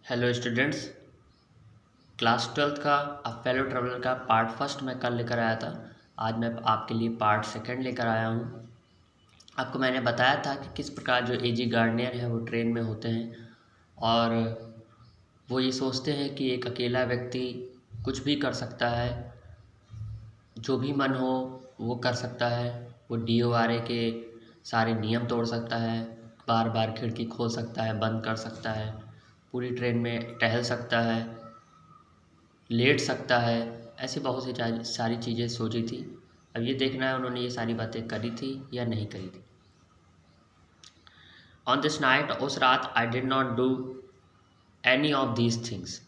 Hello students. Class twelfth का fellow traveller का part first मैं कल लेकर आया था। आज मैं आपके लिए पार्ट सेकंड लेकर आया हूँ। आपको मैंने बताया था कि किस प्रकार जो एजी गार्डनियर है वो ट्रेन में होते हैं और वो ये सोचते हैं कि एक अकेला व्यक्ति कुछ भी कर सकता है, जो भी मन हो वो कर सकता है। वो DORA के सारे नियम तोड़ सकता है, बार बार खिड़की खोल सकता है, बंद कर सकता है, पूरी ट्रेन में टहल सकता है, लेट सकता है। ऐसी बहुत सी सारी चीज़ें सोची थी। अब ये देखना है उन्होंने ये सारी बातें करी थी या नहीं करी थी। ऑन दिस नाइट, उस रात, I did not do any of these things.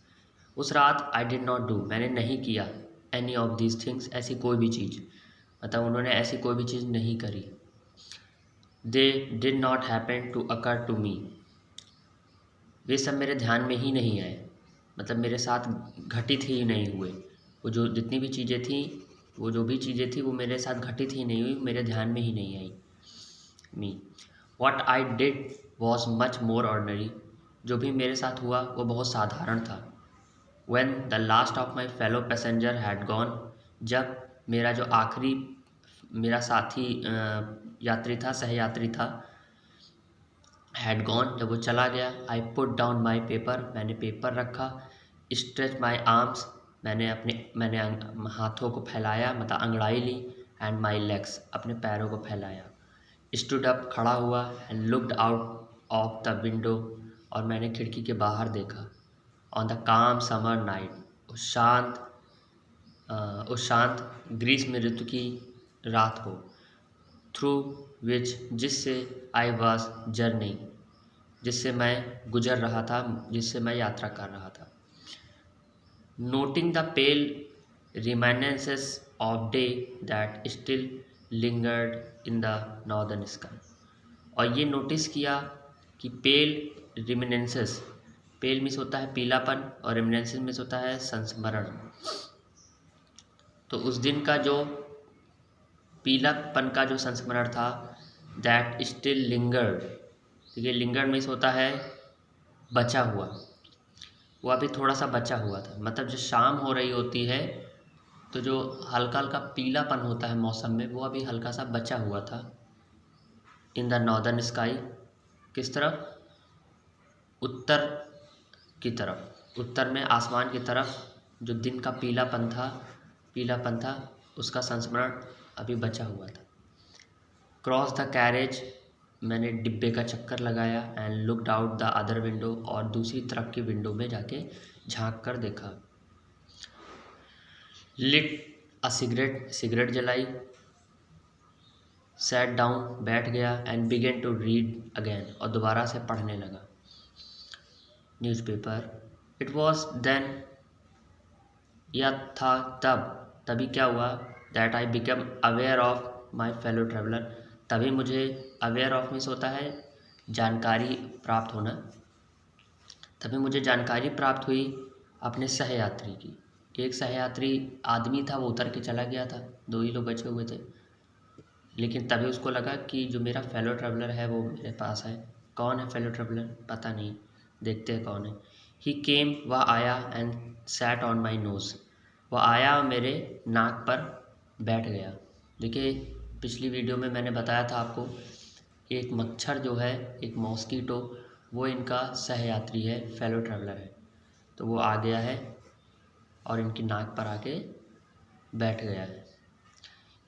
उस रात आई डिड नॉट डू, मैंने नहीं किया, एनी ऑफ दीज थिंग्स, ऐसी कोई भी चीज़, मतलब उन्होंने ऐसी कोई भी चीज़ नहीं करी। They did not happen to occur to me, वे सब मेरे ध्यान में ही नहीं आए, मतलब मेरे साथ घटित ही नहीं हुए। वो जो जितनी भी चीज़ें थी, वो जो भी चीज़ें थी वो मेरे साथ घटित ही नहीं हुई, मेरे ध्यान में ही नहीं आई। Me what I did was much more ordinary, जो भी मेरे साथ हुआ वो बहुत साधारण था। When the last of my fellow passenger had gone, जब मेरा जो आखिरी मेरा साथी यात्री था, सहयात्री था, हैड गॉन, जब वो चला गया, I put down my paper, मैंने पेपर रखा, स्ट्रेच माई आर्म्स, मैंने हाथों को फैलाया, मतलब अंगड़ाई ली, एंड माई लेग्स, अपने पैरों को फैलाया, स्टूड अप, खड़ा हुआ, and looked out of the window, और मैंने खिड़की के बाहर देखा, ऑन द काम समर नाइट, उस शांत ग्रीष्म ऋतु की रात को, थ्रू विच, जिससे, आई वॉज जर्नी, जिससे मैं गुजर रहा था, जिससे मैं यात्रा कर रहा था। Noting the pale remnants of day that still lingered in the northern sky, और ये नोटिस किया कि पेल रिमिनेंसेस, पेल मीन्स होता है पीलापन और रिमिनेंसेस मीन्स होता है संस्मरण। तो उस दिन का जो पीलापन का जो संस्मरण था, दैट स्टिल लिंगर्ड, देखिए लिंगर्ड मीन्स होता है बचा हुआ, वो अभी थोड़ा सा बचा हुआ था, मतलब जब शाम हो रही होती है तो जो हल्का हल्का पीलापन होता है मौसम में, वो अभी हल्का सा बचा हुआ था। इन द नॉर्दर्न स्काई, किस तरफ, उत्तर की तरफ, उत्तर में आसमान की तरफ जो दिन का पीलापन था, उसका संस्मरण अभी बचा हुआ था। क्रॉस द कैरेज, मैंने डिब्बे का चक्कर लगाया, and looked out the other window, और दूसरी तरफ की विंडो में जाके झांक कर देखा। लिट अ सिगरेट, सिगरेट जलाई, सैट डाउन, बैठ गया, and began to read again, और दोबारा से पढ़ने लगा न्यूज़पेपर। इट वॉज देन, यह था तब, तभी क्या हुआ, that I become aware of my fellow traveller, तभी मुझे, अवेयर ऑफ मीन्स होता है जानकारी प्राप्त होना, तभी मुझे जानकारी प्राप्त हुई अपने सहयात्री की। एक सहयात्री आदमी था, वो उतर के चला गया था, दो ही लोग बचे हुए थे, लेकिन तभी उसको लगा कि जो मेरा फेलो ट्रेवलर है वो मेरे पास है। कौन है फेलो ट्रेवलर, पता नहीं, देखते हैं कौन है। ही केम, वह आया, and sat on my nose, वह आया और मेरे नाक पर बैठ गया। देखिए पिछली वीडियो में मैंने बताया था आपको, एक मच्छर जो है, एक मॉस्कीटो, वो इनका सहयात्री है, फेलो ट्रेवलर है, तो वो आ गया है और इनकी नाक पर आके बैठ गया है।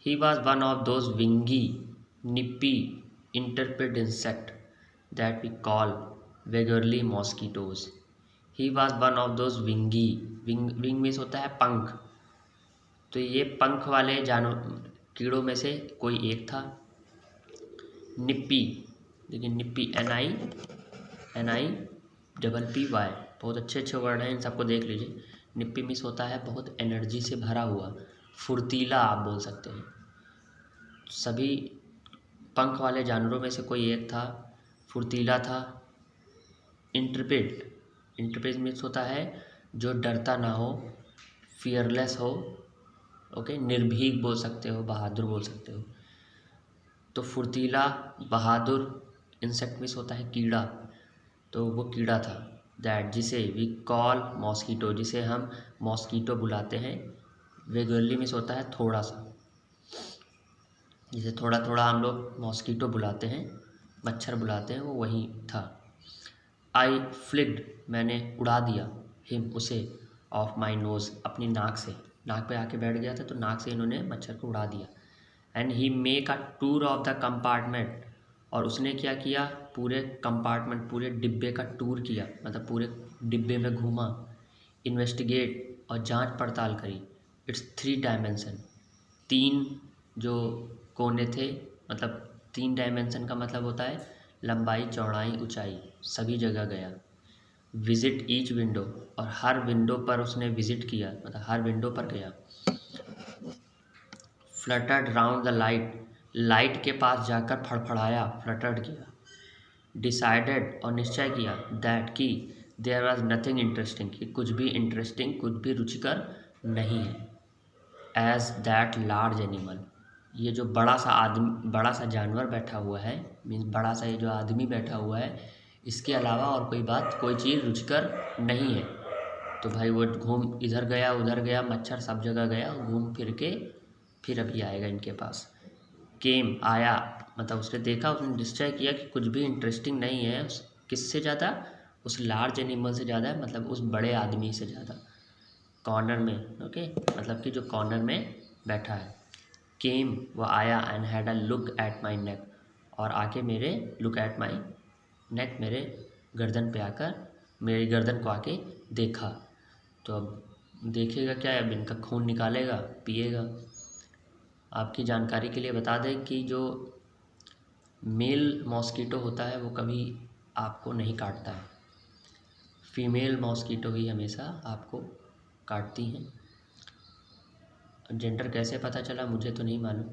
He was one of those wingy, nippy, interpret insect that we call vaguely mosquitoes. He was one of those wingy, wing means होता है पंख, तो ये पंख वाले जानवर कीड़ों में से कोई एक था। निप्पी, देखिए निप्पी, NIPPY, बहुत अच्छे अच्छे वर्ड हैं, इन सबको देख लीजिए। निप्पी मीन्स होता है बहुत एनर्जी से भरा हुआ, फुर्तीला आप बोल सकते हैं। सभी पंख वाले जानवरों में से कोई एक था, फुर्तीला था। इंटरप्रेट मीन्स होता है जो डरता ना हो, फियरलेस हो, ओके, निर्भीक बोल सकते हो, बहादुर बोल सकते हो। तो फुर्तीला, बहादुर, इंसेक्ट मीन्स होता है कीड़ा, तो वो कीड़ा था। दैट जिसे वी कॉल मॉस्कीटो, जिसे हम मॉस्कीटो बुलाते हैं। रेगुलरली मीन्स होता है थोड़ा सा, जिसे थोड़ा थोड़ा हम लोग मॉस्कीटो बुलाते हैं, मच्छर बुलाते हैं, वो वही था। आई फ्लिक्ड, मैंने उड़ा दिया, हिम उसे, ऑफ माई नोज़, अपनी नाक से, नाक पे आके बैठ गया था तो नाक से इन्होंने मच्छर को उड़ा दिया। And he make a tour of the compartment, और उसने क्या किया, पूरे कंपार्टमेंट, पूरे डिब्बे का टूर किया, मतलब पूरे डिब्बे में घूमा। इन्वेस्टिगेट, और जांच पड़ताल करी। इट्स 3 डायमेंशन, 3 जो कोने थे, मतलब 3 डायमेंशन का मतलब होता है लंबाई, चौड़ाई, ऊंचाई, सभी जगह गया। विजिट ईच विंडो, और हर विंडो पर उसने विजिट किया, मतलब हर विंडो पर गया। Fluttered round the light, light के पास जाकर फड़फड़ाया, फ्लटर्ड किया। डिसाइडेड, और निश्चय किया, दैट कि देयर वॉज नथिंग इंटरेस्टिंग, कि कुछ भी इंटरेस्टिंग, कुछ भी रुचिकर नहीं है। एज दैट लार्ज एनिमल, ये जो बड़ा सा आदमी, बड़ा सा जानवर बैठा हुआ है, मीन्स बड़ा सा ये जो आदमी बैठा हुआ है, इसके अलावा और कोई बात, कोई चीज़ रुचिकर नहीं है। तो भाई वो घूम इधर गया उधर गया, मच्छर सब जगह गया, घूम फिर के फिर अभी आएगा इनके पास। केम, आया, मतलब उसने देखा, उसने निश्चय किया कि कुछ भी इंटरेस्टिंग नहीं है। किससे ज़्यादा, उस लार्ज एनिमल से ज़्यादा, मतलब उस बड़े आदमी से ज़्यादा। कॉर्नर में, ओके, मतलब कि जो कॉर्नर में बैठा है। केम, वो आया, and had a look at my neck, और आके मेरे, लुक एट माई नेक, मेरे गर्दन पे आकर, मेरी गर्दन को आके देखा। तो अब देखेगा क्या, अब इनका खून निकालेगा, पिएगा। आपकी जानकारी के लिए बता दें कि जो मेल मॉस्कीटो होता है वो कभी आपको नहीं काटता है, फीमेल मॉस्कीटो ही हमेशा आपको काटती हैं। जेंडर कैसे पता चला मुझे तो नहीं मालूम,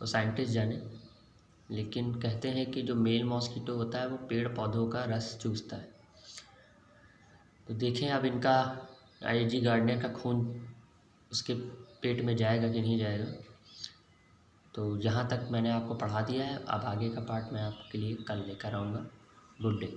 वो साइंटिस्ट जाने, लेकिन कहते हैं कि जो मेल मॉस्कीटो होता है वो पेड़ पौधों का रस चूसता है। तो देखें अब इनका आईजी गार्डनर का खून उसके पेट में जाएगा कि नहीं जाएगा। तो यहाँ तक मैंने आपको पढ़ा दिया है, अब आगे का पार्ट मैं आपके लिए कल लेकर आऊँगा। Good day.